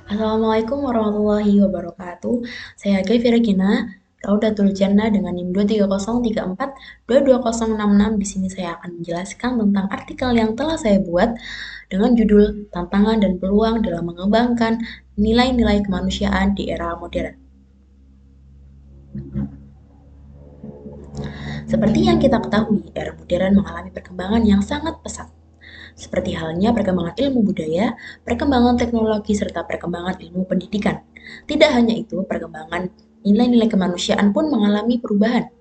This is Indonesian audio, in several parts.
Assalamualaikum warahmatullahi wabarakatuh. Saya Gavi Regina, Raudatul Jannah dengan NIM 23034-22066. Di sini saya akan menjelaskan tentang artikel yang telah saya buat dengan judul Tantangan dan Peluang dalam Mengembangkan Nilai-nilai Kemanusiaan di Era Modern. Seperti yang kita ketahui, era modern mengalami perkembangan yang sangat pesat. Seperti halnya perkembangan ilmu budaya, perkembangan teknologi, serta perkembangan ilmu pendidikan. Tidak hanya itu, perkembangan nilai-nilai kemanusiaan pun mengalami perubahan.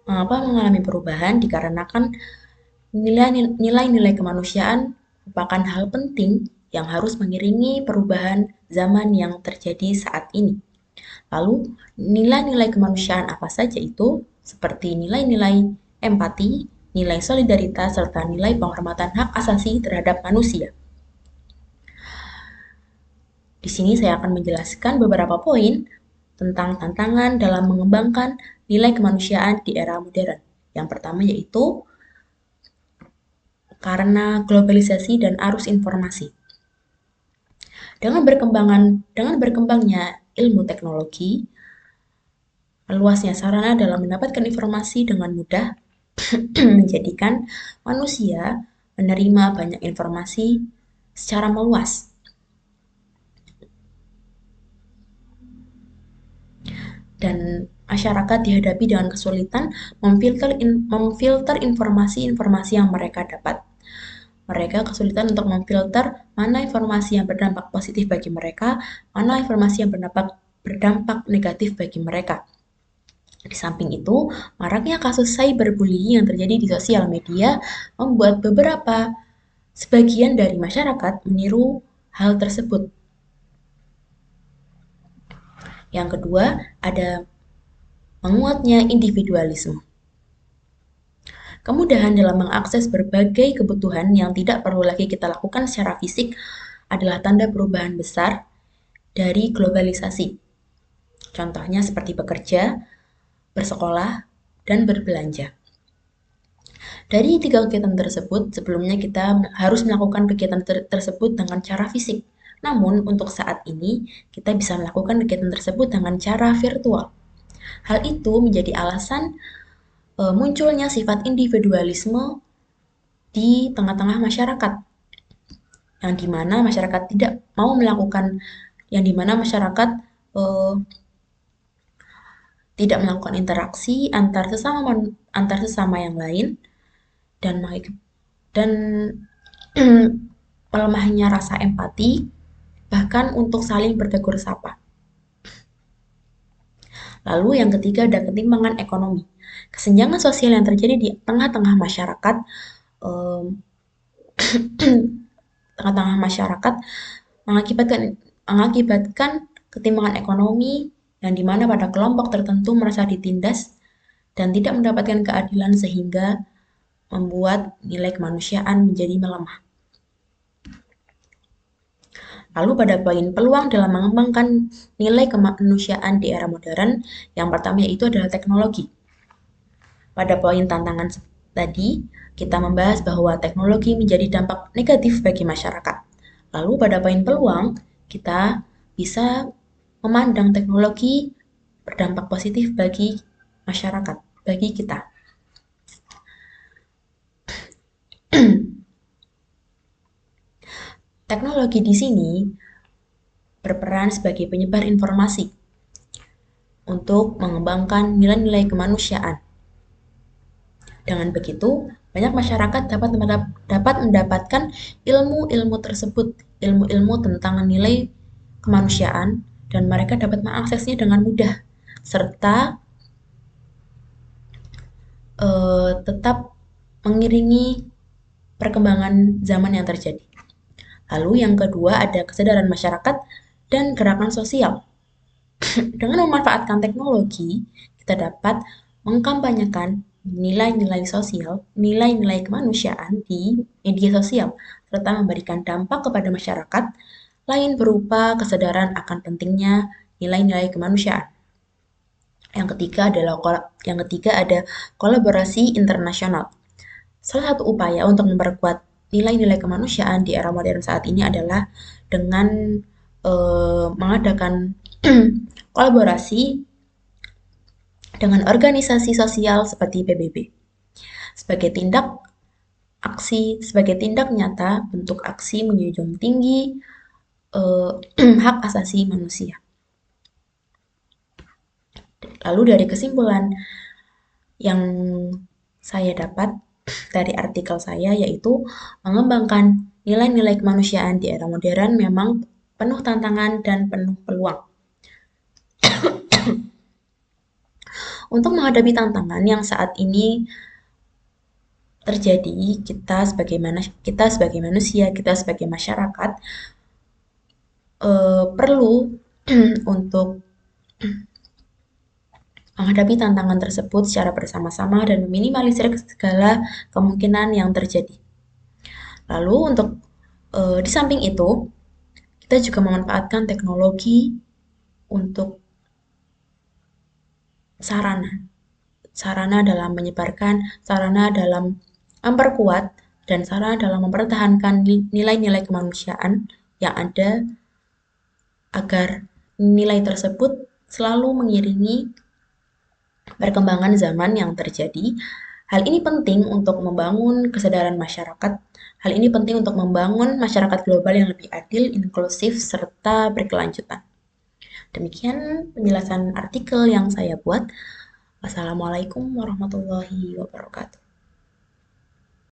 Mengapa mengalami perubahan? Dikarenakan nilai-nilai kemanusiaan merupakan hal penting yang harus mengiringi perubahan zaman yang terjadi saat ini. Lalu, nilai-nilai kemanusiaan apa saja itu? Seperti nilai-nilai empati, nilai solidaritas, serta nilai penghormatan hak asasi terhadap manusia. Di sini saya akan menjelaskan beberapa poin tentang tantangan dalam mengembangkan nilai kemanusiaan di era modern. Yang pertama yaitu karena globalisasi dan arus informasi. Dengan berkembangnya ilmu teknologi, luasnya sarana dalam mendapatkan informasi dengan mudah menjadikan manusia menerima banyak informasi secara meluas. Dan masyarakat dihadapi dengan kesulitan memfilter informasi-informasi yang mereka dapat. Mereka kesulitan untuk memfilter mana informasi yang berdampak positif bagi mereka, mana informasi yang berdampak negatif bagi mereka. Di samping itu, maraknya kasus cyberbullying yang terjadi di sosial media membuat sebagian dari masyarakat meniru hal tersebut. Yang kedua, ada menguatnya individualisme. Kemudahan dalam mengakses berbagai kebutuhan yang tidak perlu lagi kita lakukan secara fisik adalah tanda perubahan besar dari globalisasi. Contohnya seperti bekerja, bersekolah, dan berbelanja. Dari tiga kegiatan tersebut, sebelumnya kita harus melakukan kegiatan tersebut dengan cara fisik. Namun, untuk saat ini, kita bisa melakukan kegiatan tersebut dengan cara virtual. Hal itu menjadi alasan munculnya sifat individualisme di tengah-tengah masyarakat, yang dimana masyarakat tidak mau melakukan, yang dimana masyarakat uh, tidak melakukan interaksi antar sesama yang lain dan dan melemahnya rasa empati bahkan untuk saling bertegur sapa. Lalu yang ketiga ada ketimpangan ekonomi. Kesenjangan sosial yang terjadi di tengah-tengah masyarakat um, tengah-tengah masyarakat mengakibatkan mengakibatkan ketimpangan ekonomi yang dimana pada kelompok tertentu merasa ditindas dan tidak mendapatkan keadilan sehingga membuat nilai kemanusiaan menjadi melemah. Lalu pada poin peluang dalam mengembangkan nilai kemanusiaan di era modern, yang pertama yaitu adalah teknologi. Pada poin tantangan tadi, kita membahas bahwa teknologi menjadi dampak negatif bagi masyarakat. Lalu pada poin peluang, kita bisa memandang teknologi berdampak positif bagi masyarakat, bagi kita. Teknologi di sini berperan sebagai penyebar informasi untuk mengembangkan nilai-nilai kemanusiaan. Dengan begitu, banyak masyarakat dapat mendapatkan ilmu-ilmu tersebut, ilmu-ilmu tentang nilai kemanusiaan, dan mereka dapat mengaksesnya dengan mudah, serta tetap mengiringi perkembangan zaman yang terjadi. Lalu yang kedua ada kesadaran masyarakat dan gerakan sosial. Dengan memanfaatkan teknologi, kita dapat mengkampanyekan nilai-nilai sosial, nilai-nilai kemanusiaan di media sosial, serta memberikan dampak kepada masyarakat lain berupa kesadaran akan pentingnya nilai-nilai kemanusiaan. Yang ketiga ada kolaborasi internasional. Salah satu upaya untuk memperkuat nilai-nilai kemanusiaan di era modern saat ini adalah dengan mengadakan kolaborasi dengan organisasi sosial seperti PBB sebagai tindak nyata bentuk aksi menjunjung tinggi hak asasi manusia. Lalu dari kesimpulan yang saya dapat dari artikel saya yaitu mengembangkan nilai-nilai kemanusiaan di era modern memang penuh tantangan dan penuh peluang. Untuk menghadapi tantangan yang saat ini terjadi, kita sebagai manusia, kita sebagai masyarakat perlu untuk menghadapi tantangan tersebut secara bersama-sama dan meminimalisir segala kemungkinan yang terjadi. Lalu untuk di samping itu, kita juga memanfaatkan teknologi untuk sarana dalam menyebarkan, sarana dalam memperkuat, dan sarana dalam mempertahankan nilai-nilai kemanusiaan yang ada agar nilai tersebut selalu mengiringi perkembangan zaman yang terjadi. Hal ini penting untuk membangun kesadaran masyarakat. Hal ini penting untuk membangun masyarakat global yang lebih adil, inklusif, serta berkelanjutan. Demikian penjelasan artikel yang saya buat. Wassalamualaikum warahmatullahi wabarakatuh.